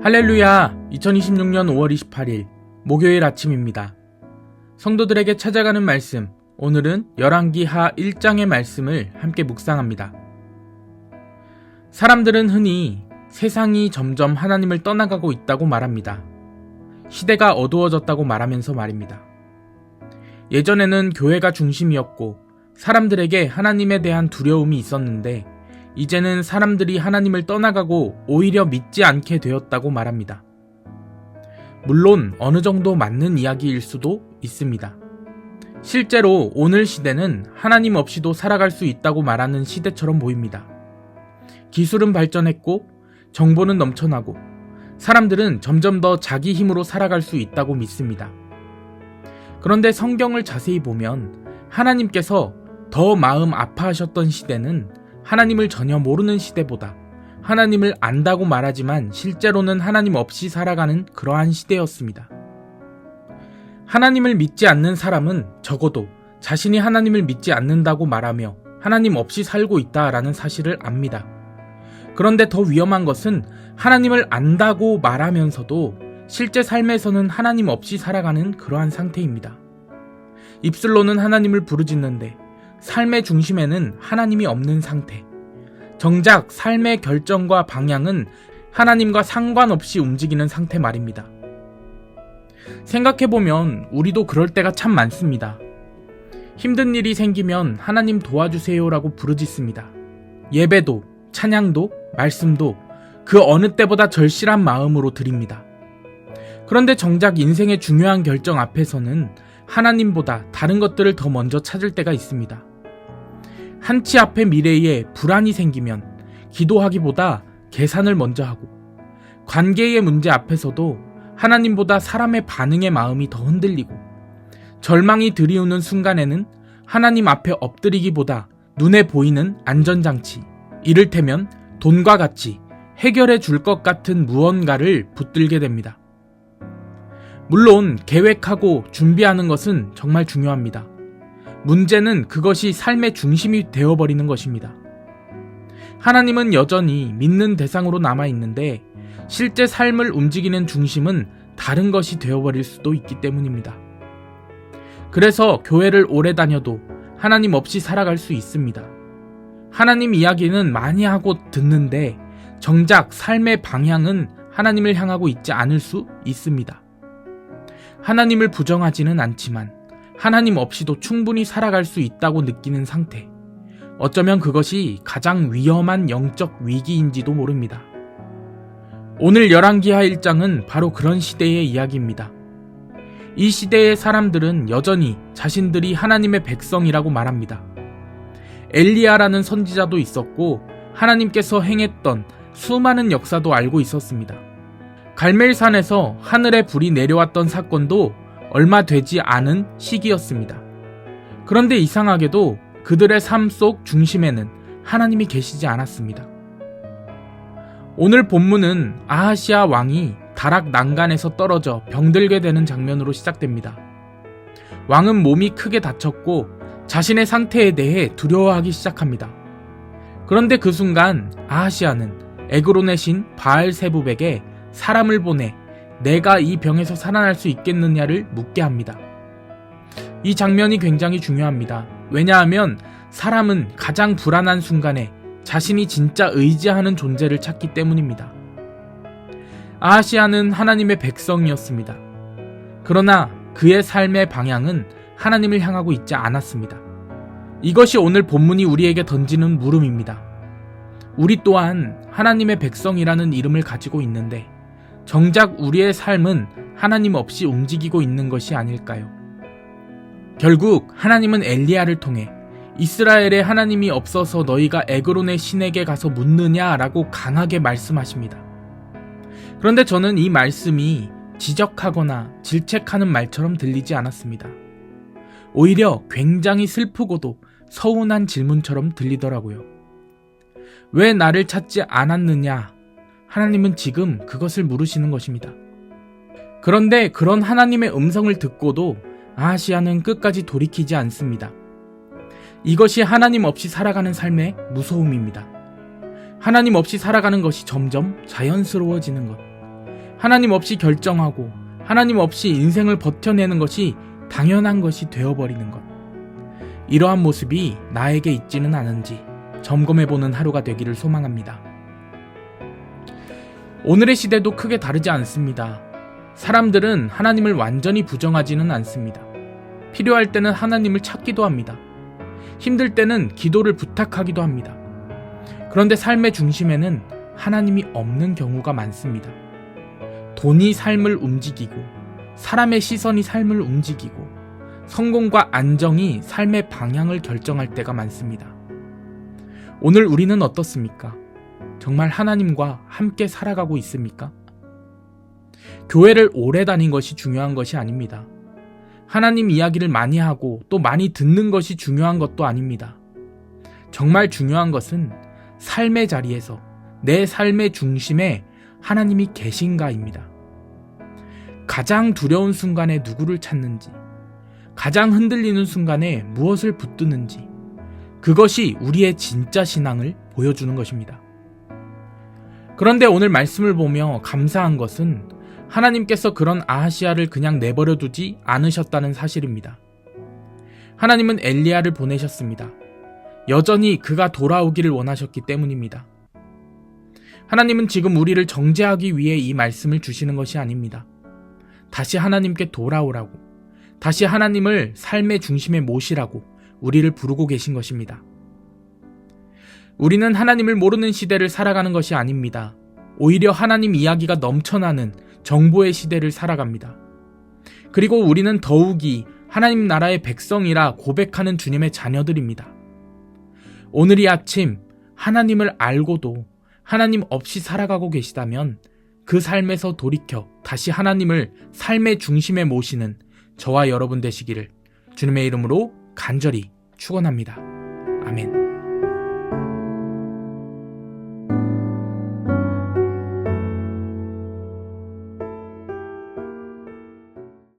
할렐루야! 2026년 5월 28일 목요일 아침입니다. 성도들에게 찾아가는 말씀, 오늘은 열왕기하 1장의 말씀을 함께 묵상합니다. 사람들은 흔히 세상이 점점 하나님을 떠나가고 있다고 말합니다. 시대가 어두워졌다고 말하면서 말입니다. 예전에는 교회가 중심이었고 사람들에게 하나님에 대한 두려움이 있었는데 이제는 사람들이 하나님을 떠나가고 오히려 믿지 않게 되었다고 말합니다. 물론 어느 정도 맞는 이야기일 수도 있습니다. 실제로 오늘 시대는 하나님 없이도 살아갈 수 있다고 말하는 시대처럼 보입니다. 기술은 발전했고 정보는 넘쳐나고 사람들은 점점 더 자기 힘으로 살아갈 수 있다고 믿습니다. 그런데 성경을 자세히 보면 하나님께서 더 마음 아파하셨던 시대는 하나님을 전혀 모르는 시대보다 하나님을 안다고 말하지만 실제로는 하나님 없이 살아가는 그러한 시대였습니다. 하나님을 믿지 않는 사람은 적어도 자신이 하나님을 믿지 않는다고 말하며 하나님 없이 살고 있다라는 사실을 압니다. 그런데 더 위험한 것은 하나님을 안다고 말하면서도 실제 삶에서는 하나님 없이 살아가는 그러한 상태입니다. 입술로는 하나님을 부르짖는데 삶의 중심에는 하나님이 없는 상태. 정작 삶의 결정과 방향은 하나님과 상관없이 움직이는 상태 말입니다. 생각해보면 우리도 그럴 때가 참 많습니다. 힘든 일이 생기면 하나님 도와주세요라고 부르짖습니다. 예배도, 찬양도, 말씀도 그 어느 때보다 절실한 마음으로 드립니다. 그런데 정작 인생의 중요한 결정 앞에서는 하나님보다 다른 것들을 더 먼저 찾을 때가 있습니다. 한치 앞의 미래에 불안이 생기면 기도하기보다 계산을 먼저 하고 관계의 문제 앞에서도 하나님보다 사람의 반응의 마음이 더 흔들리고 절망이 들이우는 순간에는 하나님 앞에 엎드리기보다 눈에 보이는 안전장치, 이를테면 돈과 같이 해결해 줄 것 같은 무언가를 붙들게 됩니다. 물론 계획하고 준비하는 것은 정말 중요합니다. 문제는 그것이 삶의 중심이 되어버리는 것입니다. 하나님은 여전히 믿는 대상으로 남아있는데 실제 삶을 움직이는 중심은 다른 것이 되어버릴 수도 있기 때문입니다. 그래서 교회를 오래 다녀도 하나님 없이 살아갈 수 있습니다. 하나님 이야기는 많이 하고 듣는데 정작 삶의 방향은 하나님을 향하고 있지 않을 수 있습니다. 하나님을 부정하지는 않지만 하나님 없이도 충분히 살아갈 수 있다고 느끼는 상태. 어쩌면 그것이 가장 위험한 영적 위기인지도 모릅니다. 오늘 열왕기하 1장은 바로 그런 시대의 이야기입니다. 이 시대의 사람들은 여전히 자신들이 하나님의 백성이라고 말합니다. 엘리야라는 선지자도 있었고 하나님께서 행했던 수많은 역사도 알고 있었습니다. 갈멜산에서 하늘에 불이 내려왔던 사건도 얼마 되지 않은 시기였습니다. 그런데 이상하게도 그들의 삶 속 중심에는 하나님이 계시지 않았습니다. 오늘 본문은 아하시아 왕이 다락 난간에서 떨어져 병들게 되는 장면으로 시작됩니다. 왕은 몸이 크게 다쳤고 자신의 상태에 대해 두려워하기 시작합니다. 그런데 그 순간 아하시아는 에그론의 신 바알세붑에게 사람을 보내 내가 이 병에서 살아날 수 있겠느냐를 묻게 합니다. 이 장면이 굉장히 중요합니다. 왜냐하면 사람은 가장 불안한 순간에 자신이 진짜 의지하는 존재를 찾기 때문입니다. 아하시아는 하나님의 백성이었습니다. 그러나 그의 삶의 방향은 하나님을 향하고 있지 않았습니다. 이것이 오늘 본문이 우리에게 던지는 물음입니다. 우리 또한 하나님의 백성이라는 이름을 가지고 있는데 정작 우리의 삶은 하나님 없이 움직이고 있는 것이 아닐까요? 결국 하나님은 엘리야를 통해 이스라엘에 하나님이 없어서 너희가 에그론의 신에게 가서 묻느냐라고 강하게 말씀하십니다. 그런데 저는 이 말씀이 지적하거나 질책하는 말처럼 들리지 않았습니다. 오히려 굉장히 슬프고도 서운한 질문처럼 들리더라고요. 왜 나를 찾지 않았느냐? 하나님은 지금 그것을 물으시는 것입니다. 그런데 그런 하나님의 음성을 듣고도 아하시아는 끝까지 돌이키지 않습니다. 이것이 하나님 없이 살아가는 삶의 무서움입니다. 하나님 없이 살아가는 것이 점점 자연스러워지는 것. 하나님 없이 결정하고 하나님 없이 인생을 버텨내는 것이 당연한 것이 되어버리는 것. 이러한 모습이 나에게 있지는 않은지 점검해보는 하루가 되기를 소망합니다. 오늘의 시대도 크게 다르지 않습니다. 사람들은 하나님을 완전히 부정하지는 않습니다. 필요할 때는 하나님을 찾기도 합니다. 힘들 때는 기도를 부탁하기도 합니다. 그런데 삶의 중심에는 하나님이 없는 경우가 많습니다. 돈이 삶을 움직이고 사람의 시선이 삶을 움직이고 성공과 안정이 삶의 방향을 결정할 때가 많습니다. 오늘 우리는 어떻습니까? 정말 하나님과 함께 살아가고 있습니까? 교회를 오래 다닌 것이 중요한 것이 아닙니다. 하나님 이야기를 많이 하고 또 많이 듣는 것이 중요한 것도 아닙니다. 정말 중요한 것은 삶의 자리에서 내 삶의 중심에 하나님이 계신가입니다. 가장 두려운 순간에 누구를 찾는지, 가장 흔들리는 순간에 무엇을 붙드는지, 그것이 우리의 진짜 신앙을 보여주는 것입니다. 그런데 오늘 말씀을 보며 감사한 것은 하나님께서 그런 아하시야를 그냥 내버려 두지 않으셨다는 사실입니다. 하나님은 엘리야를 보내셨습니다. 여전히 그가 돌아오기를 원하셨기 때문입니다. 하나님은 지금 우리를 정죄하기 위해 이 말씀을 주시는 것이 아닙니다. 다시 하나님께 돌아오라고, 다시 하나님을 삶의 중심에 모시라고 우리를 부르고 계신 것입니다. 우리는 하나님을 모르는 시대를 살아가는 것이 아닙니다. 오히려 하나님 이야기가 넘쳐나는 정보의 시대를 살아갑니다. 그리고 우리는 더욱이 하나님 나라의 백성이라 고백하는 주님의 자녀들입니다. 오늘 이 아침 하나님을 알고도 하나님 없이 살아가고 계시다면 그 삶에서 돌이켜 다시 하나님을 삶의 중심에 모시는 저와 여러분 되시기를 주님의 이름으로 간절히 축원합니다. 아멘.